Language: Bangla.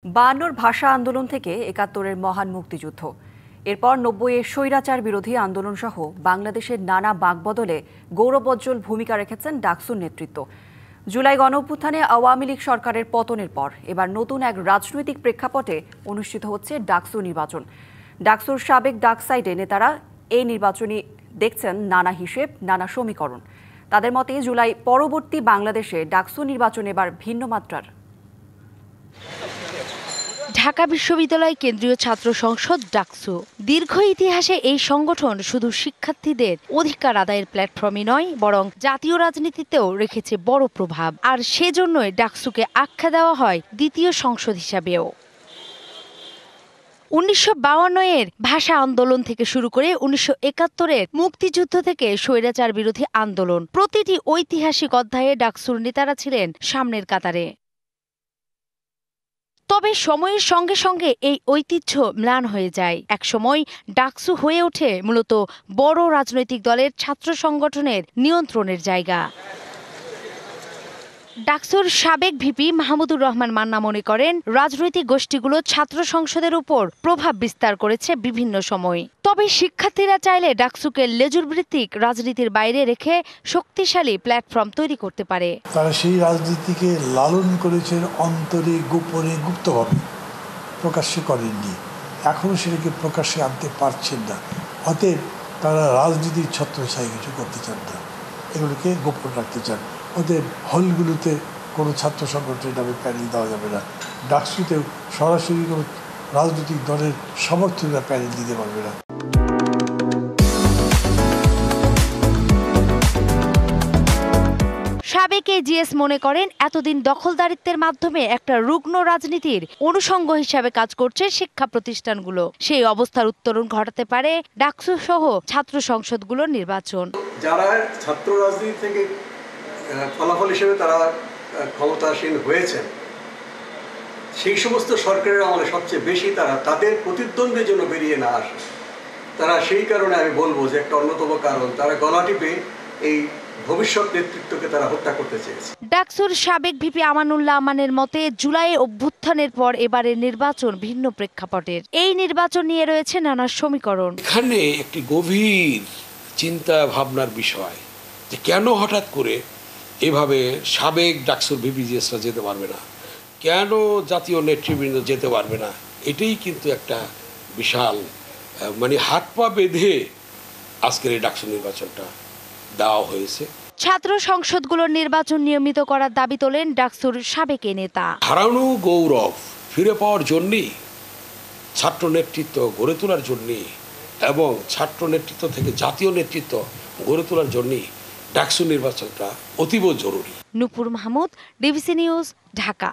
52 ভাষা আন্দোলন থেকে ৭১-এর মহান মুক্তিযুদ্ধ, এরপর ৯০-এর স্বৈরাচার বিরোধী আন্দোলন সহ বাংলাদেশের নানা বাঁকবদলে গৌরবোজ্জ্বল ভূমিকা রেখেছেন ডাকসুর নেতৃত্ব। জুলাই গণঅভ্যুত্থানে আওয়ামী লীগ সরকারের পতনের পর এবার নতুন এক রাজনৈতিক প্রেক্ষাপটে অনুষ্ঠিত হচ্ছে ডাকসু নির্বাচন। ডাকসুর সাবেক ডাক সাইডে নেতারা এই নির্বাচনী দেখছেন নানা হিসেব, নানা সমীকরণ। তাদের মতে জুলাই পরবর্তী বাংলাদেশে ডাকসু নির্বাচন এবার ভিন্ন মাত্রার। ঢাকা বিশ্ববিদ্যালয় কেন্দ্রীয় ছাত্র সংসদ ডাকসু দীর্ঘ ইতিহাসে এই সংগঠন শুধু শিক্ষার্থীদের অধিকার আদায়ের প্ল্যাটফর্মই নয়, বরং জাতীয় রাজনীতিতেও রেখেছে বড় প্রভাব। আর সেজন্যই ডাকসুকে আখ্যা দেওয়া হয় দ্বিতীয় সংসদ হিসাবেও। ১৯৫২-এর ভাষা আন্দোলন থেকে শুরু করে ১৯৭১-এর মুক্তিযুদ্ধ থেকে স্বৈরাচার বিরোধী আন্দোলন, প্রতিটি ঐতিহাসিক অধ্যায়ে ডাকসুর নেতারা ছিলেন সামনের কাতারে। তবে সময়ের সঙ্গে সঙ্গে এই ঐতিহ্য ম্লান হয়ে যায়। একসময় ডাকসু হয়ে ওঠে মূলত বড় রাজনৈতিক দলের ছাত্র সংগঠনের নিয়ন্ত্রণের জায়গা। ডাকসুর সাবেক ভিপি মাহমুদুর রহমান মান্না মনে করেন, রাজনৈতিক গোষ্ঠীগুলো ছাত্র সংসদের উপর প্রভাব বিস্তার করেছে বিভিন্ন সময়। তবে শিক্ষার্থীরা চাইলে ডাকসুকে লেজুরভিত্তিক রাজনীতির বাইরে রেখে শক্তিশালী প্ল্যাটফর্ম তৈরি করতে পারে। তারা সেই রাজনীতিকে লালন করেছেন অন্তরে, গোপনে, গুপ্তভাবে, প্রকাশ্যে করেননি। এখনও সেটাকে প্রকাশ্যে আনতে পারছেন না। অতএব তারা রাজনীতির ছত্রছায়ায় কিছু করতে চান না, এগুলোকে গোপন রাখতে চান। ওদের হলগুলোতে কোনো ছাত্র সংগঠনের নামে প্যানেল দেওয়া যাবে না। ডাকসুতেও সরাসরি কোনো রাজনৈতিক দলের সমর্থকরা প্যানেল দিতে পারবে না। সাবেক এজিএস মনে করেন, এতদিন দখলদারিত্বের মাধ্যমে একটা রুগ্ন রাজনীতির অনুষঙ্গ হিসাবে কাজ করছে শিক্ষা প্রতিষ্ঠানগুলো। সেই অবস্থার উত্তরণ ঘটাতে পারে ডাকসু সহ ছাত্র সংসদগুলোর নির্বাচন। যারা ছাত্র রাজনীতি থেকে ফলাফল হিসেবে তারা ক্ষমতাসীন হয়েছেন, সেই সমস্ত সরকারের আমলে সবচেয়ে বেশি তারা তাদের প্রতিদ্বন্দ্বীর জন্য বেরিয়ে না আসে। তারা সেই কারণে আমি বলবো যে একটা অন্যতম কারণ, তারা গলা টিপে এই ভবিষ্যৎ নেতৃত্বকে তারা হত্যা করতে চেয়েছে। ডাকসুর সাবেক ভিপি আমানুল্লাহ আমানের মতে, জুলাই অভ্যুত্থানের পর এবারের নির্বাচন ভিন্ন প্রেক্ষাপটের। এই নির্বাচন নিয়ে রয়েছে নানা সমীকরণ। এখানে একটি গভীর চিন্তা ভাবনার বিষয় যে কেন হঠাৎ করে এভাবে সাবেক ডাকসুর ভিপিজিএসরা যেতে পারবে না, কেন জাতীয় নেতৃবৃন্দ যেতে পারবে না। এটাই কিন্তু একটা বিশাল হাত পা বেঁধে আজকের এই ডাকসু নির্বাচনটা দেওয়া হয়েছে। ছাত্র সংসদগুলোর নির্বাচন নিয়মিত করার দাবি তোলেন ডাকসুর সাবেক নেতা। হারানো গৌরব ফিরে পাওয়ার জন্যই, ছাত্র নেতৃত্ব গড়ে তোলার জন্যই এবং ছাত্র নেতৃত্ব থেকে জাতীয় নেতৃত্ব গড়ে তোলার জন্যই ডাকসু নির্বাচনটা অতীব জরুরি। নূপুর মাহমুদ, ডিবিসি নিউজ, ঢাকা।